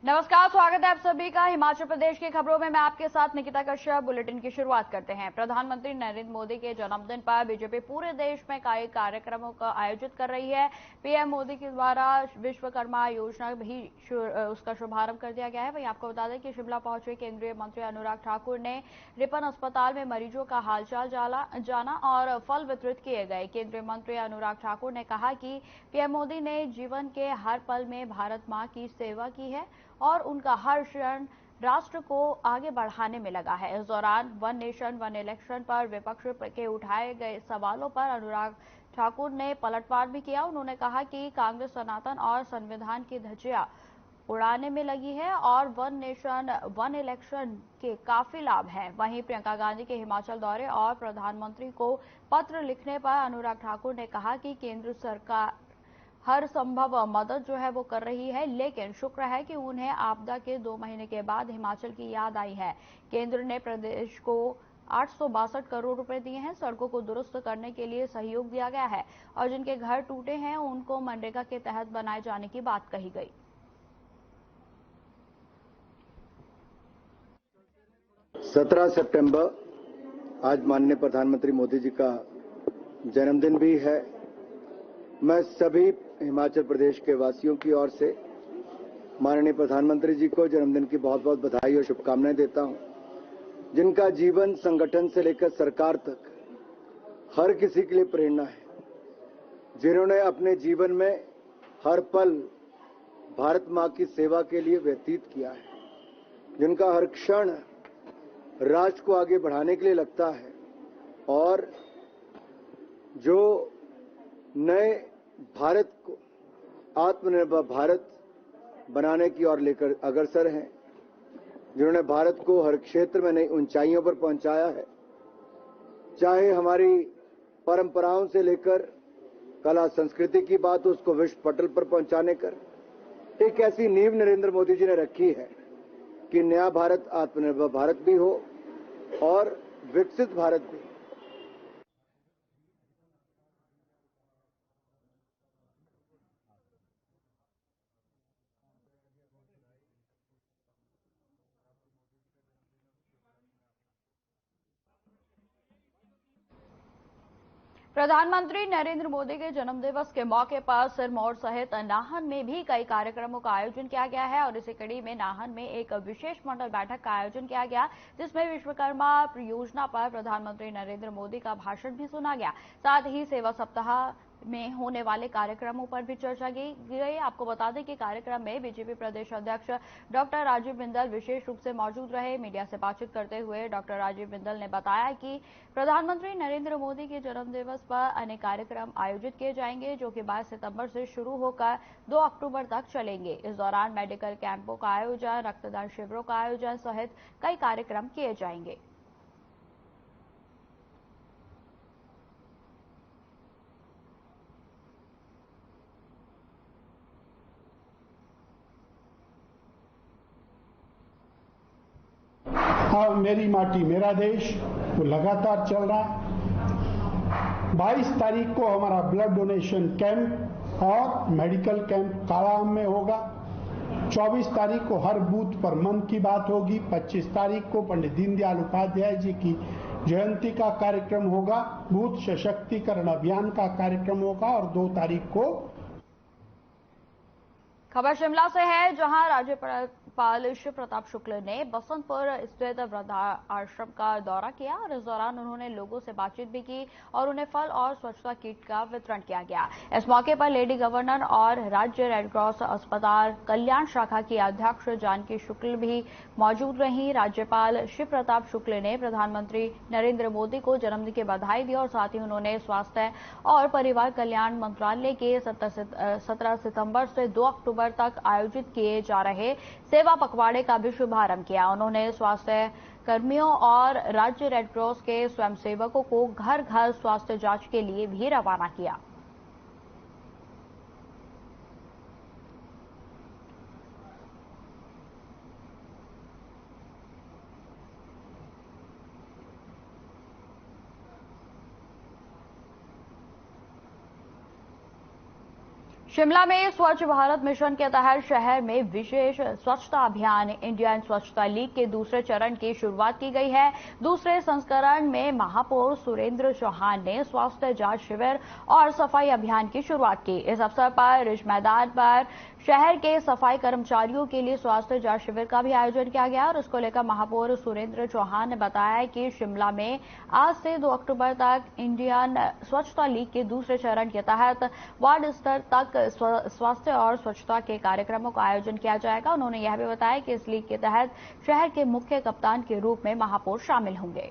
नमस्कार, स्वागत है आप सभी का हिमाचल प्रदेश की खबरों में। मैं आपके साथ निकिता कश्यप। बुलेटिन की शुरुआत करते हैं। प्रधानमंत्री नरेंद्र मोदी के जन्मदिन पर बीजेपी पूरे देश में कई कार्यक्रमों का आयोजित कर रही है। पीएम मोदी के द्वारा विश्वकर्मा योजना भी उसका शुभारंभ कर दिया गया है। वहीं आपको बता दें कि शिमला पहुंचे केंद्रीय मंत्री अनुराग ठाकुर ने रिपन अस्पताल में मरीजों का हालचाल जाना और फल वितरित किए गए। केंद्रीय मंत्री अनुराग ठाकुर ने कहा कि पीएम मोदी ने जीवन के हर पल में भारत मां की सेवा की है और उनका हर क्षण राष्ट्र को आगे बढ़ाने में लगा है। इस दौरान वन नेशन वन इलेक्शन पर विपक्ष के उठाए गए सवालों पर अनुराग ठाकुर ने पलटवार भी किया। उन्होंने कहा कि कांग्रेस सनातन और संविधान की धज्जियां उड़ाने में लगी है और वन नेशन वन इलेक्शन के काफी लाभ हैं। वहीं प्रियंका गांधी के हिमाचल दौरे और प्रधानमंत्री को पत्र लिखने पर अनुराग ठाकुर ने कहा कि केंद्र सरकार हर संभव मदद जो है वो कर रही है, लेकिन शुक्र है कि उन्हें आपदा के 2 महीने के बाद हिमाचल की याद आई है। केंद्र ने प्रदेश को 862 करोड़ रुपए दिए हैं। सड़कों को दुरुस्त करने के लिए सहयोग दिया गया है और जिनके घर टूटे हैं उनको मनरेगा के तहत बनाए जाने की बात कही गई। 17 सितंबर आज माननीय प्रधानमंत्री मोदी जी का जन्मदिन भी है। मैं सभी हिमाचल प्रदेश के वासियों की ओर से माननीय प्रधानमंत्री जी को जन्मदिन की बहुत बहुत बधाई और शुभकामनाएं देता हूं, जिनका जीवन संगठन से लेकर सरकार तक हर किसी के लिए प्रेरणा है, जिन्होंने अपने जीवन में हर पल भारत मां की सेवा के लिए व्यतीत किया है, जिनका हर क्षण राष्ट्र को आगे बढ़ाने के लिए लगता है और जो नए भारत को आत्मनिर्भर भारत बनाने की ओर लेकर अग्रसर हैं, जिन्होंने भारत को हर क्षेत्र में नई ऊंचाइयों पर पहुंचाया है, चाहे हमारी परंपराओं से लेकर कला संस्कृति की बात हो, उसको विश्व पटल पर पहुंचाने कर एक ऐसी नींव नरेंद्र मोदी जी ने रखी है कि नया भारत आत्मनिर्भर भारत भी हो और विकसित भारत भी। प्रधानमंत्री नरेंद्र मोदी के जन्मदिवस के मौके पर सिरमौर सहित नाहन में भी कई कार्यक्रमों का आयोजन किया गया है और इसी कड़ी में नाहन में एक विशेष मंडल बैठक का आयोजन किया गया, जिसमें विश्वकर्मा योजना पर प्रधानमंत्री नरेंद्र मोदी का भाषण भी सुना गया। साथ ही सेवा सप्ताह में होने वाले कार्यक्रमों पर भी चर्चा की गई। आपको बता दें कि कार्यक्रम में बीजेपी प्रदेश अध्यक्ष डॉक्टर राजीव बिंदल विशेष रूप से मौजूद रहे। मीडिया से बातचीत करते हुए डॉक्टर राजीव बिंदल ने बताया कि प्रधानमंत्री नरेंद्र मोदी के जन्मदिवस पर अनेक कार्यक्रम आयोजित किए जाएंगे, जो कि 22 सितंबर से शुरू होकर 2 अक्टूबर तक चलेंगे। इस दौरान मेडिकल कैंपों का आयोजन, रक्तदान शिविरों का आयोजन सहित कई कार्यक्रम किए जाएंगे। अब मेरी माटी मेरा देश तो लगातार चल रहा है। 22 तारीख को हमारा ब्लड डोनेशन कैंप और मेडिकल कैंप कालाअंब में होगा। 24 तारीख को हर बूथ पर मन की बात होगी। 25 तारीख को पंडित दीनदयाल उपाध्याय जी की जयंती का कार्यक्रम होगा। बूथ सशक्तिकरण अभियान का कार्यक्रम होगा और 2 तारीख को खबर शिमला से है, जहां राज्यपाल शिव प्रताप शुक्ल ने बसंतपुर स्थित वृद्धाश्रम का दौरा किया और इस दौरान उन्होंने लोगों से बातचीत भी की और उन्हें फल और स्वच्छता किट का वितरण किया गया। इस मौके पर लेडी गवर्नर और राज्य रेडक्रॉस अस्पताल कल्याण शाखा की अध्यक्ष जानकी शुक्ल भी मौजूद रहीं। राज्यपाल शिव प्रताप शुक्ल ने प्रधानमंत्री नरेंद्र मोदी को जन्मदिन की बधाई दी और साथ ही उन्होंने स्वास्थ्य और परिवार कल्याण मंत्रालय के 17 सितंबर से 2 अक्टूबर तक आयोजित किए जा रहे सेवा पखवाड़े का भी शुभारंभ किया। उन्होंने स्वास्थ्य कर्मियों और राज्य रेडक्रॉस के स्वयंसेवकों को घर घर स्वास्थ्य जांच के लिए भी रवाना किया। शिमला में स्वच्छ भारत मिशन के तहत शहर में विशेष स्वच्छता अभियान इंडियन स्वच्छता लीग के दूसरे चरण की शुरुआत की गई है। दूसरे संस्करण में महापौर सुरेंद्र चौहान ने स्वास्थ्य जांच शिविर और सफाई अभियान की शुरुआत की। इस अवसर पर रिज मैदान पर शहर के सफाई कर्मचारियों के लिए स्वास्थ्य जांच शिविर का भी आयोजन किया गया और इसको लेकर महापौर सुरेंद्र चौहान ने बताया कि शिमला में आज से 2 अक्टूबर तक इंडियन स्वच्छता लीग के दूसरे चरण के तहत वार्ड स्तर तक स्वास्थ्य और स्वच्छता के कार्यक्रमों का आयोजन किया जाएगा। उन्होंने यह भी बताया कि इस लीग के तहत शहर के मुख्य कप्तान के रूप में महापौर शामिल होंगे।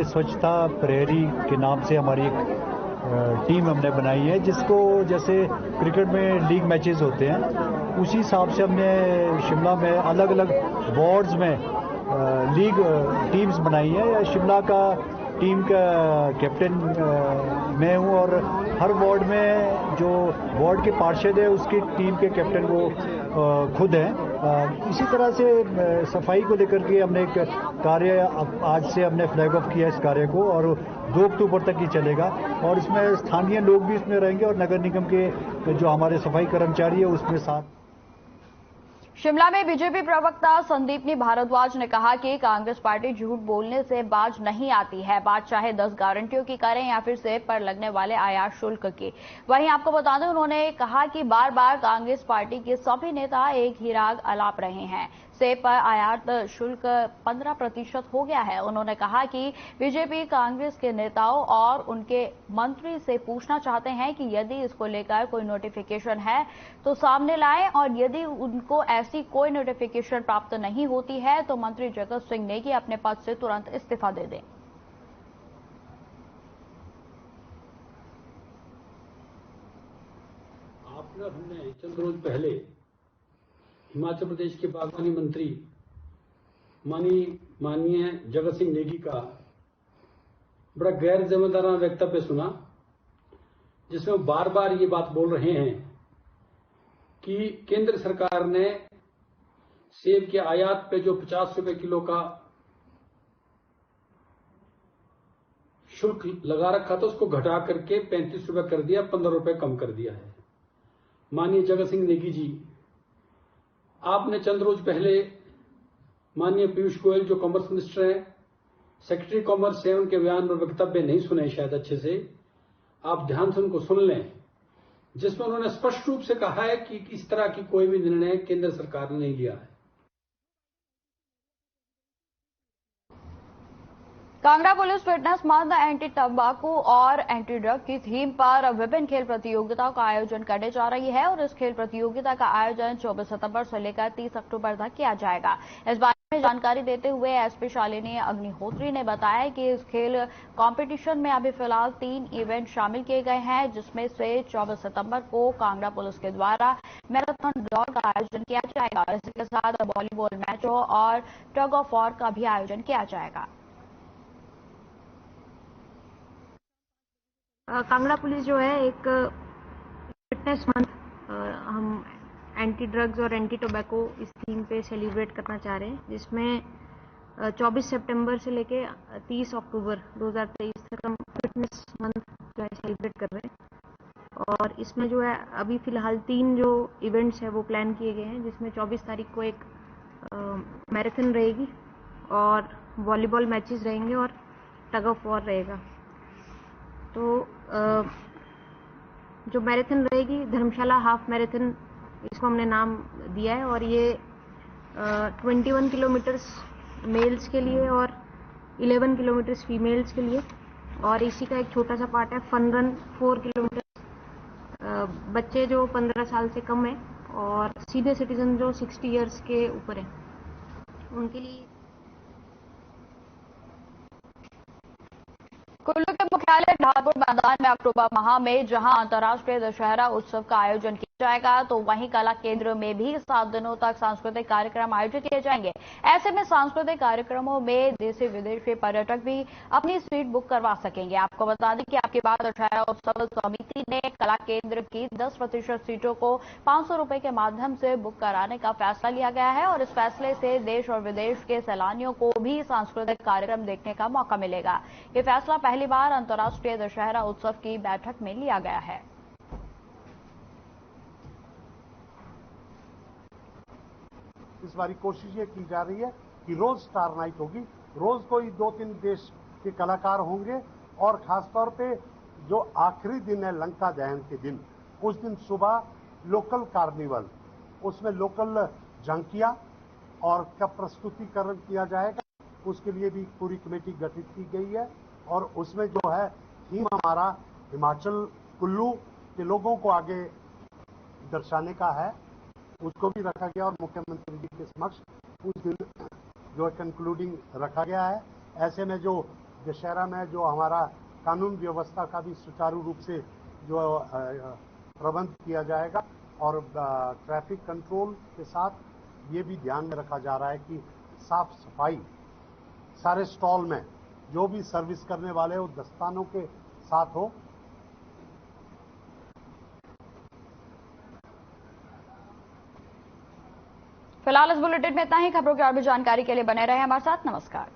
स्वच्छता प्रहरी के नाम से हमारी एक टीम हमने बनाई है, जिसको जैसे क्रिकेट में लीग मैचेस होते हैं उसी हिसाब से हमने शिमला में अलग अलग वार्ड्स में लीग टीम्स बनाई है। शिमला का टीम का कैप्टन मैं हूं और हर वार्ड में जो वार्ड के पार्षद है उसकी टीम के कैप्टन वो खुद हैं। इसी तरह से सफाई को लेकर के हमने एक कार्य आज से हमने फ्लैग ऑफ किया इस कार्य को और 2 अक्टूबर तक ही चलेगा और इसमें स्थानीय लोग भी इसमें रहेंगे और नगर निगम के जो हमारे सफाई कर्मचारी है उसमें साथ। शिमला में बीजेपी प्रवक्ता संदीपनी भारद्वाज ने कहा कि कांग्रेस पार्टी झूठ बोलने से बाज नहीं आती है, बात चाहे 10 गारंटियों की करें या फिर सेब पर लगने वाले आयात शुल्क की। वहीं आपको बता दें उन्होंने कहा कि बार बार कांग्रेस पार्टी के सभी नेता एक ही राग अलाप रहे हैं। सेब पर आयात शुल्क 15% हो गया है। उन्होंने कहा कि बीजेपी कांग्रेस के नेताओं और उनके मंत्री से पूछना चाहते हैं कि यदि इसको लेकर कोई नोटिफिकेशन है तो सामने लाएं और यदि उनको ऐसी कोई नोटिफिकेशन प्राप्त नहीं होती है तो मंत्री जगत सिंह नेगी अपने पद से तुरंत इस्तीफा दे दें। आपने हमने चंद रोज पहले हिमाचल प्रदेश के बागवानी मंत्री माननीय जगत सिंह नेगी का बड़ा गैर जिम्मेदाराना वक्तव्य सुना, जिसमें बार बार ये बात बोल रहे हैं कि केंद्र सरकार ने सेब के आयात पे जो 50 रुपए किलो का शुल्क लगा रखा था उसको घटा करके 35 रुपए कर दिया, 15 रुपए कम कर दिया है। माननीय जगत सिंह नेगी जी, आपने चंद रोज पहले माननीय पीयूष गोयल जो कॉमर्स मिनिस्टर हैं, सेक्रेटरी कॉमर्स से उनके बयान और वक्तव्य नहीं सुने शायद अच्छे से, आप ध्यान से उनको सुन लें, जिसमें उन्होंने स्पष्ट रूप से कहा है कि इस तरह की कोई भी निर्णय केंद्र सरकार ने नहीं लिया है। Kangra police fitness month anti तंबाकू और एंटी ड्रग की थीम पर विभिन्न खेल प्रतियोगिताओं का आयोजन करने जा रही है और इस खेल प्रतियोगिता का आयोजन 24 सितंबर से लेकर 30 अक्टूबर तक किया जाएगा। इस बारे में जानकारी देते हुए एसपी शालिनी अग्निहोत्री ने बताया कि इस खेल कंपटीशन में अभी फिलहाल 3 इवेंट शामिल किए गए हैं, जिसमें से 24 सितंबर को कांगड़ा पुलिस के द्वारा मैराथन दौड़ का आयोजन किया जाएगा। इसी के साथ वॉलीबॉल मैचों और टग ऑफ वॉर का भी आयोजन किया जाएगा। कांगड़ा पुलिस जो है एक फिटनेस मंथ हम एंटी ड्रग्स और एंटी टोबैको इस थीम पे सेलिब्रेट करना चाह रहे हैं, जिसमें 24 सितंबर से लेके 30 अक्टूबर 2023 तक हम फिटनेस मंथ जो है सेलिब्रेट कर रहे हैं। और इसमें जो है अभी फिलहाल 3 जो इवेंट्स है वो प्लान किए गए हैं, जिसमें 24 तारीख को एक मैराथन रहेगी और वॉलीबॉल मैचेस रहेंगे और टग ऑफ वॉर रहेगा। तो जो मैराथन रहेगी धर्मशाला हाफ मैराथन, इसको हमने नाम दिया है और ये 21 किलोमीटर्स मेल्स के लिए और 11 किलोमीटर्स फीमेल्स के लिए, और इसी का एक छोटा सा पार्ट है फन रन 4 किलोमीटर बच्चे जो 15 साल से कम है और सीनियर सिटीजन जो 60 इयर्स के ऊपर है उनके लिए। कुल्लू के मुख्यालय ढालपुर मैदान में अक्टूबर माह में जहां अंतर्राष्ट्रीय दशहरा उत्सव का आयोजन किया जाएगा, तो वहीं कला केंद्र में भी 7 दिनों तक सांस्कृतिक कार्यक्रम आयोजित किए जाएंगे। ऐसे में सांस्कृतिक कार्यक्रमों में देशी विदेशी पर्यटक भी अपनी सीट बुक करवा सकेंगे। आपको बता दें कि आपकी बात दशहरा उत्सव समिति ने कला केंद्र की 10% सीटों को 500 रुपए के माध्यम से बुक कराने का फैसला लिया गया है और इस फैसले से देश और विदेश के सैलानियों को भी सांस्कृतिक कार्यक्रम देखने का मौका मिलेगा। ये फैसला पहली बार अंतर्राष्ट्रीय दशहरा उत्सव की बैठक में लिया गया है। इस बारी कोशिश ये की जा रही है कि रोज स्टार नाइट होगी, रोज कोई 2-3 देश के कलाकार होंगे और खासतौर पे जो आखिरी दिन है लंका दहन के दिन, उस दिन सुबह लोकल कार्निवल, उसमें लोकल झांकियां और का प्रस्तुतिकरण किया जाएगा। उसके लिए भी पूरी कमेटी गठित की गई है और उसमें जो है थीम हमारा हिमाचल कुल्लू के लोगों को आगे दर्शाने का है, उसको भी रखा गया और मुख्यमंत्री जी के समक्ष उस दिन जो कंक्लूडिंग रखा गया है। ऐसे में जो दशहरा में जो हमारा कानून व्यवस्था का भी सुचारू रूप से जो प्रबंध किया जाएगा और ट्रैफिक कंट्रोल के साथ ये भी ध्यान में रखा जा रहा है कि साफ सफाई सारे स्टॉल में जो भी सर्विस करने वाले वो दस्तानों के साथ हो। फिलहाल इस बुलेटिन में इतना ही। खबरों की और भी जानकारी के लिए बने रहे हमारे साथ। नमस्कार।